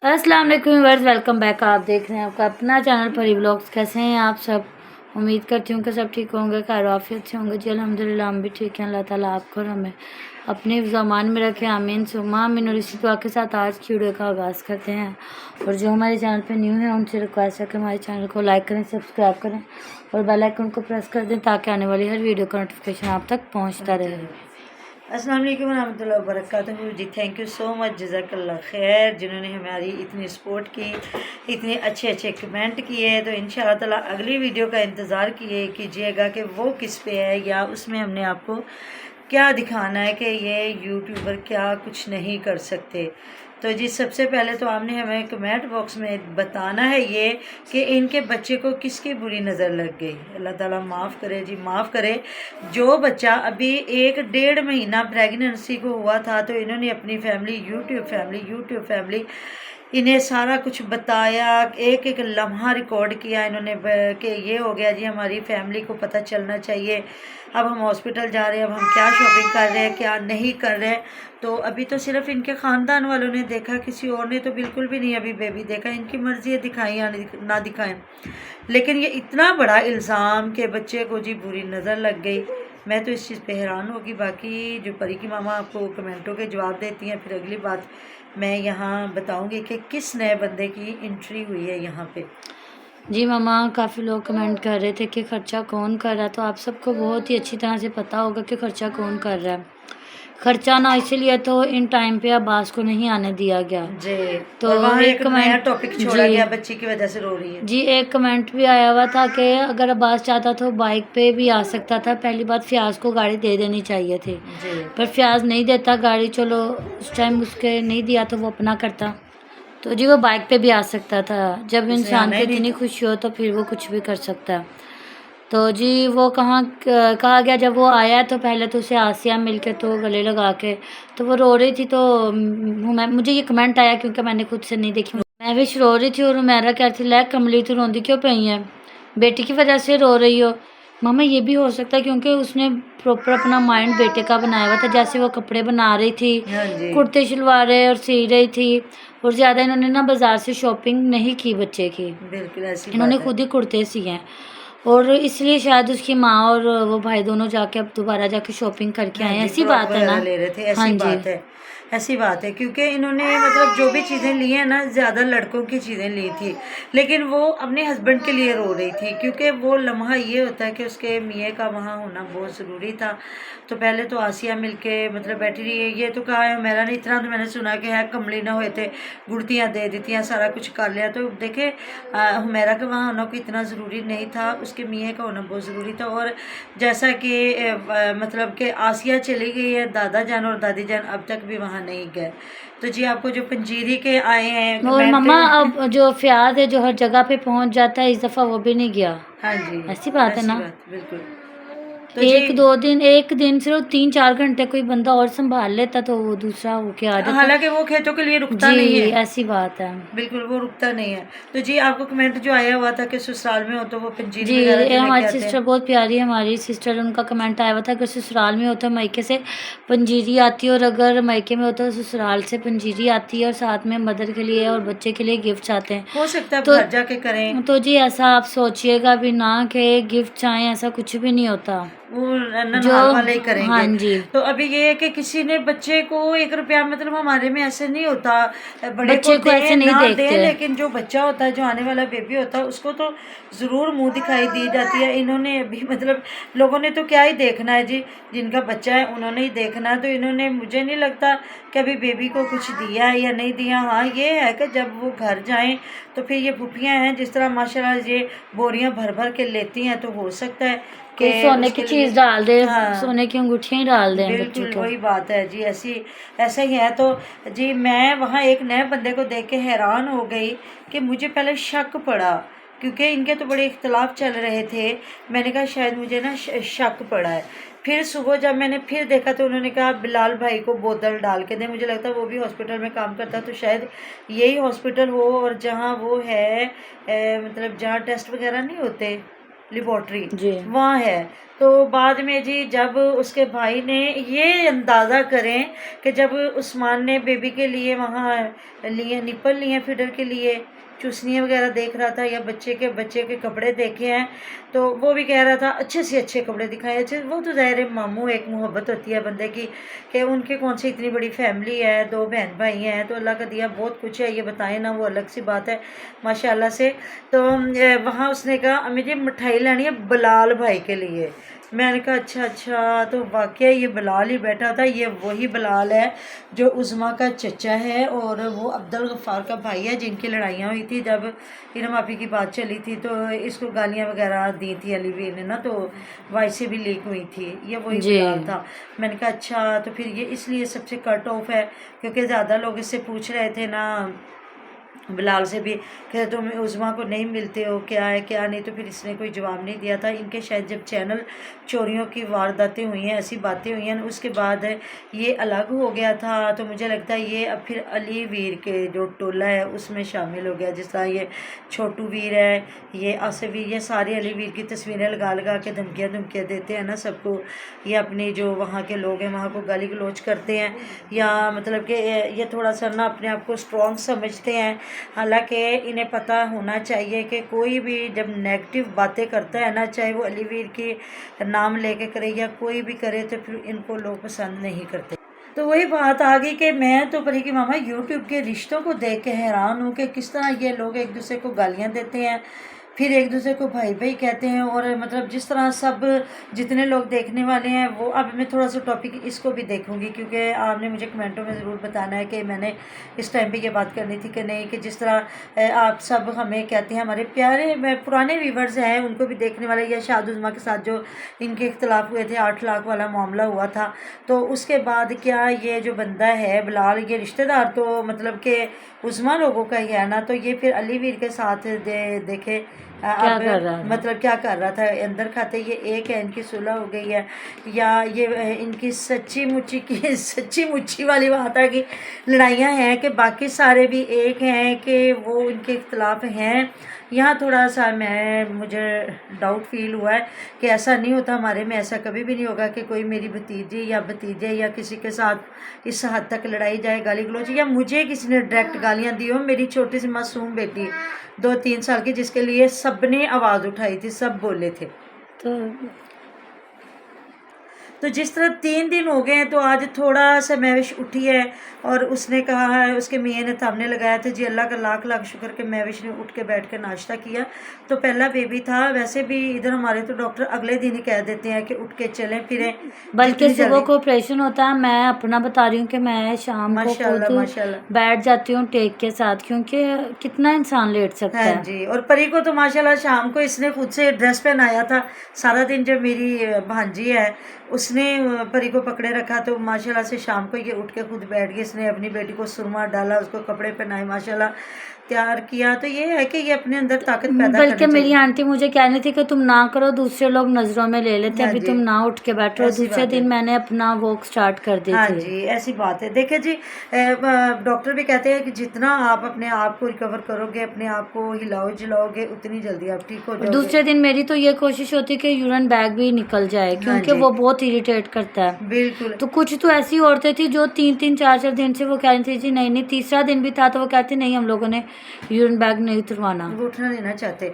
अस्सलाम वालेकुम viewers, welcome back. आप देख रहे हैं आपका अपना चैनल परी व्लॉग्स। कैसे हैं आप सब? उम्मीद करती हूँ कि सब ठीक होंगे, खैर आफियत से होंगे जी। अल्हम्दुलिल्लाह हम भी ठीक हैं। अल्लाह ताला आपको और हमें अपने ज़मान में रखे, आमीन सुम्मा आमीन। और इसी दुआ के साथ आज की वीडियो का आगाज़ करते हैं। और जो हमारे चैनल पर न्यू है उनसे रिक्वेस्ट है कि हमारे चैनल को लाइक करें, सब्सक्राइब करें और बेल आइकन को प्रेस कर दें ताकि आने वाली हर वीडियो का नोटिफिकेशन आप तक पहुँचता रहे। अस्सलाम वालेकुम रहमतुल्लाहि व बरकातहू जी। थैंक यू सो मच, जज़ाकल्लाह खैर, जिन्होंने हमारी इतनी सपोर्ट की, इतने अच्छे अच्छे कमेंट किए। तो इंशाअल्लाह ताला अगली वीडियो का इंतज़ार कीजिएगा कि वो किस पे है या उसमें हमने आपको क्या दिखाना है कि ये यूट्यूबर क्या कुछ नहीं कर सकते। तो जी सबसे पहले तो आपने हमें कमेंट बॉक्स में बताना है ये कि इनके बच्चे को किसकी बुरी नज़र लग गई। अल्लाह ताला माफ़ करे जी, माफ़ करे। जो बच्चा अभी 1 डेढ़ महीना प्रेगनेंसी को हुआ था तो इन्होंने अपनी यूट्यूब फैमिली इन्हें सारा कुछ बताया, एक एक लम्हा रिकॉर्ड किया इन्होंने कि ये हो गया जी, हमारी फैमिली को पता चलना चाहिए। अब हम हॉस्पिटल जा रहे हैं, अब हम क्या शॉपिंग कर रहे हैं, क्या नहीं कर रहे हैं। तो अभी तो सिर्फ इनके ख़ानदान वालों ने देखा, किसी और ने तो बिल्कुल भी नहीं अभी बेबी देखा। इनकी मर्ज़ी है दिखाएं या ना दिखाएं। लेकिन ये इतना बड़ा इल्ज़ाम कि बच्चे को जी बुरी नज़र लग गई, मैं तो इस चीज़ पे हैरान होगी। बाकी जो परी की मामा आपको कमेंटों के जवाब देती हैं, फिर अगली बात मैं यहाँ बताऊंगी कि किस नए बंदे की एंट्री हुई है यहाँ पे। जी मामा, काफ़ी लोग कमेंट कर रहे थे कि खर्चा कौन कर रहा है। तो आप सबको बहुत ही अच्छी तरह से पता होगा कि खर्चा कौन कर रहा है। खर्चा ना इसीलिए तो इन टाइम पे अब्बास को नहीं आने दिया गया। जी। तो और वहाँ एक एक नया कमेंट टॉपिक छोड़ा जी गया, बच्ची की वजह से रो रही है। जी एक कमेंट भी आया हुआ था कि अगर अब्बास चाहता तो बाइक पे भी आ सकता था। पहली बात, फयाज को गाड़ी दे देनी चाहिए थी, जी पर फयाज नहीं देता गाड़ी। चलो उस टाइम उसके नहीं दिया तो वो अपना करता, तो जी वो बाइक पे भी आ सकता था। जब उसे इंसान आना को ही नहीं इतनी था। खुशी हो तो फिर वो कुछ भी कर सकता है। तो जी वो कहा गया, जब वो आया तो पहले तो उसे आसिया मिल के तो गले लगा के तो वो रो रही थी। तो मुझे ये कमेंट आया क्योंकि मैंने खुद से नहीं देखी। मैं भी रो रही थी और मेरा कह रही थी, लै कमली तू रोंदी क्यों पई है, बेटी की वजह से रो रही हो। मामा ये भी हो सकता है क्योंकि उसने प्रॉपर अपना माइंड बेटे का बनाया हुआ था। जैसे वो कपड़े बना रही थी, हाँ जी, कुर्ते शलवारें और सी रही थी, और ज़्यादा इन्होंने ना बाज़ार से शॉपिंग नहीं की बच्चे की, बिल्कुल ऐसी इन्होंने बात है। खुद ही कुर्ते सिए हैं। और इसलिए शायद उसकी माँ और वो भाई दोनों जाके अब दोबारा जाके शॉपिंग करके हाँ आए हैं। जी, ऐसी फ्रॉक बात है वगैरह ना? ले रहे थे, हाँ ऐसी जी। बात है। ऐसी बात है क्योंकि इन्होंने मतलब जो भी चीज़ें ली हैं ना, ज़्यादा लड़कों की चीज़ें ली थी। लेकिन वो अपने हस्बैंड के लिए रो रही थी क्योंकि वो लम्हा ये होता है कि उसके मियाँ का वहाँ होना बहुत ज़रूरी था। तो पहले तो आसिया मिलके मतलब बैठी रही है। ये तो कहा है मेरा नहीं, इतना तो मैंने सुना कि है कमली ना हुए थे, गुड़तियाँ दे दी हैं, सारा कुछ कर लिया। तो देखे हुमैरा का वहाँ होना कोई इतना ज़रूरी नहीं था, उसके मियाँ का होना बहुत ज़रूरी था। और जैसा कि मतलब कि आसिया चली गई है, दादा जान और दादी जान अब तक भी वहाँ नहीं गए। तो जी आपको जो पंजीरी के आए हैं और कमेंट मम्मा अब जो फयाज है जो हर जगह पे पहुंच जाता है, इस दफ़ा वो भी नहीं गया। हाँ जी, ऐसी बात है ऐसी ना? बात बिल्कुल। तो जी एक दिन सिर्फ 3-4 घंटे कोई बंदा और संभाल लेता तो वो दूसरा होके आ जाता। हालांकि वो खेतों के लिए रुकता जी नहीं है, ऐसी बात है। बिल्कुल वो रुकता नहीं है। तो जी आपको कमेंट जो आया हुआ था कि ससुराल में हो तो वो पंजीरी जी वगैरह ये जो लेके हमारी आते सिस्टर हैं। बहुत प्यारी है, हमारी सिस्टर, उनका कमेंट आया हुआ था कि ससुराल में होता है मायके से पंजीरी आती है, और अगर मायके में होता है ससुराल से पंजीरी आती है, और साथ में मदर के लिए और बच्चे के लिए गिफ्ट आते हैं। हो सकता है अब तो घर जाके करें। जी ऐसा आप सोचिएगा भी ना कि गिफ्ट आए, ऐसा कुछ भी नहीं होता। वो जो ननहाल वाले ही हाँ करेंगे। जी, तो अभी ये है कि किसी ने बच्चे को 1 रुपया, मतलब हमारे में ऐसे नहीं होता बड़े को बच्चे को ऐसे दें नहीं ना दें, देखते। लेकिन जो बच्चा होता है, जो आने वाला बेबी होता है, उसको तो ज़रूर मुंह दिखाई दी जाती है। इन्होंने अभी मतलब लोगों ने तो क्या ही देखना है जी, जिनका बच्चा है उन्होंने ही देखना है। तो इन्होंने, मुझे नहीं लगता कि अभी बेबी को कुछ दिया है या नहीं दिया। हाँ ये है कि जब वो घर जाएं तो फिर ये फूफियाँ हैं जिस तरह माशाल्लाह ये बोरियां भर भर के लेती हैं, तो हो सकता है कोई कि सोने की उसके लिए। चीज डाल दे, हाँ सोने की अंगूठियां ही डाल दें बच्चे बिल्कुल को। वही बात है जी, ऐसी ऐसा ही है। तो जी मैं वहाँ एक नए बंदे को देख के हैरान हो गई कि मुझे पहले शक पड़ा क्योंकि इनके तो बड़े इख्तलाफ चल रहे थे। मैंने कहा शायद मुझे ना शक पड़ा है। फिर सुबह जब मैंने फिर देखा तो उन्होंने कहा बिलाल भाई को बोतल डाल के दे। मुझे लगता है वो भी हॉस्पिटल में काम करता, तो शायद यही हॉस्पिटल हो और जहाँ वो है मतलब जहाँ टेस्ट वगैरह नहीं होते। लेबॉर्ट्री जी वहाँ है। तो बाद में जी जब उसके भाई ने ये अंदाज़ा करें कि जब उस्मान ने बेबी के लिए वहाँ लिए निपल लिए फीडर के लिए चूसनियाँ वगैरह देख रहा था, या बच्चे के कपड़े देखे हैं, तो वो भी कह रहा था अच्छे से अच्छे कपड़े दिखाए अच्छे। वो तो ज़ाहिर है मामू, एक मोहब्बत होती है बंदे की कि उनके कौन सी इतनी बड़ी फैमिली है, 2 बहन भाई हैं, तो अल्लाह का दिया बहुत कुछ है, ये बताएं ना, वो अलग सी बात है माशाल्लाह से। तो वहाँ उसने कहा मुझे मिठाई लानी है बिलाल भाई के लिए। मैंने कहा अच्छा अच्छा, तो वाकई ये बिलाल ही बैठा था। ये वही बिलाल है जो उज़मा का चचा है, और वो अब्दुल गफ़ार का भाई है, जिनकी लड़ाइयाँ हुई थी जब इरम आपी की बात चली थी, तो इसको गालियाँ वगैरह दी थी अलीवीर ने ना, तो वाई से भी लीक हुई थी। ये वही जी बिलाल था। मैंने कहा अच्छा, तो फिर ये इसलिए सबसे कट ऑफ है, क्योंकि ज़्यादा लोग इससे पूछ रहे थे ना बिलाल से भी कि तुम उज़मा को नहीं मिलते हो, क्या है क्या नहीं, तो फिर इसने कोई जवाब नहीं दिया था। इनके शायद जब चैनल चोरियों की वारदातें हुई हैं, ऐसी बातें हुई हैं, उसके बाद ये अलग हो गया था। तो मुझे लगता है ये अब फिर अली वीर के जो टोला है उसमें शामिल हो गया। जिस तरह ये छोटू वीर है, ये आसिफ वीर, ये सारे अली वीर की तस्वीरें लगा लगा के धमकियाँ देते हैं ना सबको। ये अपनी जो वहाँ के लोग हैं वहाँ को गाली गलौज करते हैं, या मतलब कि ये थोड़ा सा ना अपने आप को स्ट्रॉन्ग समझते हैं। हालांकि इन्हें पता होना चाहिए कि कोई भी जब नेगेटिव बातें करता है ना, चाहे वो अलीवीर के नाम लेके करे या कोई भी करे, तो फिर इनको लोग पसंद नहीं करते। तो वही बात आ गई कि मैं तो परी की मामा यूट्यूब के रिश्तों को देख के हैरान हूँ कि किस तरह ये लोग एक दूसरे को गालियाँ देते हैं, फिर एक दूसरे को भाई भाई कहते हैं, और मतलब जिस तरह सब जितने लोग देखने वाले हैं वो। अब मैं थोड़ा सा टॉपिक इसको भी देखूंगी, क्योंकि आपने मुझे कमेंटों में ज़रूर बताना है कि मैंने इस टाइम पे ये बात करनी थी कि नहीं, कि जिस तरह आप सब हमें कहते हैं, हमारे प्यारे पुराने व्यूवर्स हैं उनको भी देखने वाले, या शाद उज़मा के साथ जो इनके इख्तलाफ हुए थे, 8 लाख वाला मामला हुआ था, तो उसके बाद क्या ये जो बंदा है बिलाल, ये रिश्तेदार तो मतलब कि उज़मा लोगों का ही है ना, तो ये फिर अली वीर के साथ देखे क्या अब कर रहा था? मतलब क्या कर रहा था अंदर खाते। ये एक है, इनकी सुलह हो गई है, या ये इनकी सच्ची मुच्ची वाली बात है कि लड़ाइयाँ हैं, कि बाकी सारे भी एक हैं, कि वो इनके इख्तलाफ हैं। यहाँ थोड़ा सा मुझे डाउट फील हुआ है कि ऐसा नहीं होता हमारे में, ऐसा कभी भी नहीं होगा कि कोई मेरी भतीजी या भतीजे या किसी के साथ इस हद तक लड़ाई जाए, गाली गलौज, या मुझे किसी ने डायरेक्ट गालियाँ दी हो। मेरी छोटी सी मासूम बेटी 2-3 साल की, जिसके लिए सब ने आवाज़ उठाई थी, सब बोले थे। तो जिस तरह 3 दिन हो गए हैं, तो आज थोड़ा सा महविश उठी है, और उसने कहा है, उसके मियाँ ने थामने लगाया था जी, अल्लाह का लाख लाख शुक्र कि महविश ने उठ के बैठ के नाश्ता किया। तो पहला बेबी था, वैसे भी इधर हमारे तो डॉक्टर अगले दिन ही कह देते हैं कि उठ के चलें फिरें, बल्कि सुबह को ऑपरेशन होता है। मैं अपना बता रही हूँ कि मैं शाम को माशाल्लाह खुद माशाल्लाह। बैठ जाती हूँ टेक के साथ, क्योंकि कितना इंसान लेट सकता हाँ है। जी, और परी को तो माशाल्लाह शाम को इसने खुद से ड्रेस पहनाया था सारा दिन। जब मेरी भांजी है उसने परी को पकड़े रखा, तो माशाल्लाह से शाम को ये उठ के खुद बैठ गई। इसने अपनी बेटी को सुरमा डाला, उसको कपड़े पहनाए, माशाल्लाह तैयार किया। तो ये है कि ये अपने अंदर ताकत पैदा बल्कि करनी मेरी चाहिए। आंटी मुझे कहनी थी कि तुम ना करो, दूसरे लोग नज़रों में ले लेते हैं, हाँ अभी जी, तुम ना उठ के बैठो। ऐसी दूसरे बात है। दिन मैंने अपना वॉक स्टार्ट कर दी हाँ थी। जी, ऐसी बात है। देखिए जी, डॉक्टर भी कहते हैं कि जितना आप अपने आप को रिकवर करोगे, अपने आप को हिलाओ जिलाओगे, उतनी जल्दी आप ठीक हो और जाओगे। दूसरे दिन मेरी तो ये कोशिश होती है कि यूरिन बैग भी निकल जाए, हाँ क्योंकि जी, वो बहुत इरिटेट करता है। बिल्कुल। तो कुछ तो ऐसी औरतें थी जो 3-3 4-4 दिन से वो कह रही थी जी नहीं नहीं, तीसरा दिन भी था तो वो कहती नहीं, हम लोगों ने यूरिन बैग नहीं उतरवाना। वो उठना देना चाहते,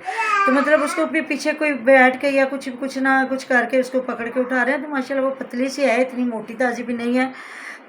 तो मतलब उसको भी पीछे कोई बैठ के या कुछ ना कुछ करके उसको पकड़ के उठा रहे हैं। तो माशाल्लाह वो पतली सी है, इतनी मोटी ताजी भी नहीं है,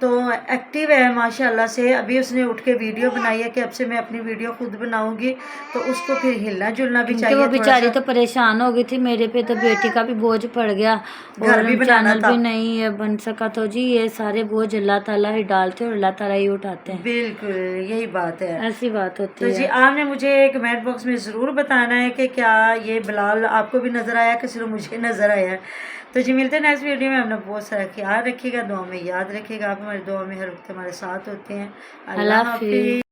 तो एक्टिव है माशाल्लाह से। अभी उसने उठ के वीडियो बनाई है कि अब से मैं अपनी वीडियो खुद बनाऊंगी, तो उसको फिर हिलना जुलना भी क्योंकि चाहिए वो थोड़ा बेचारी सा। तो परेशान हो गई थी मेरे पे, तो बेटी का भी बोझ पड़ गया घर भी और बनाना चैनल था। भी नहीं बन सका। तो जी ये सारे बोझ अल्लाह ताला ही डालते हैं और अल्लाह ताला ही उठाते हैं, बिल्कुल यही बात है। ऐसी बात होती तो जी है। आपने मुझे कमेंट बॉक्स में ज़रूर बताना है कि क्या ये बिलाल आपको भी नज़र आया कि सिर्फ मुझे नज़र आया है। तो जी मिलते हैं नेक्स्ट वीडियो में। अपना बहुत सारा ख्याल रखिएगा, दुआ में याद रखिएगा। आप हमारी दुआ में हर वक्त हमारे साथ होते हैं। अल्लाह अल्लाह हाफिज़। हाफिज़।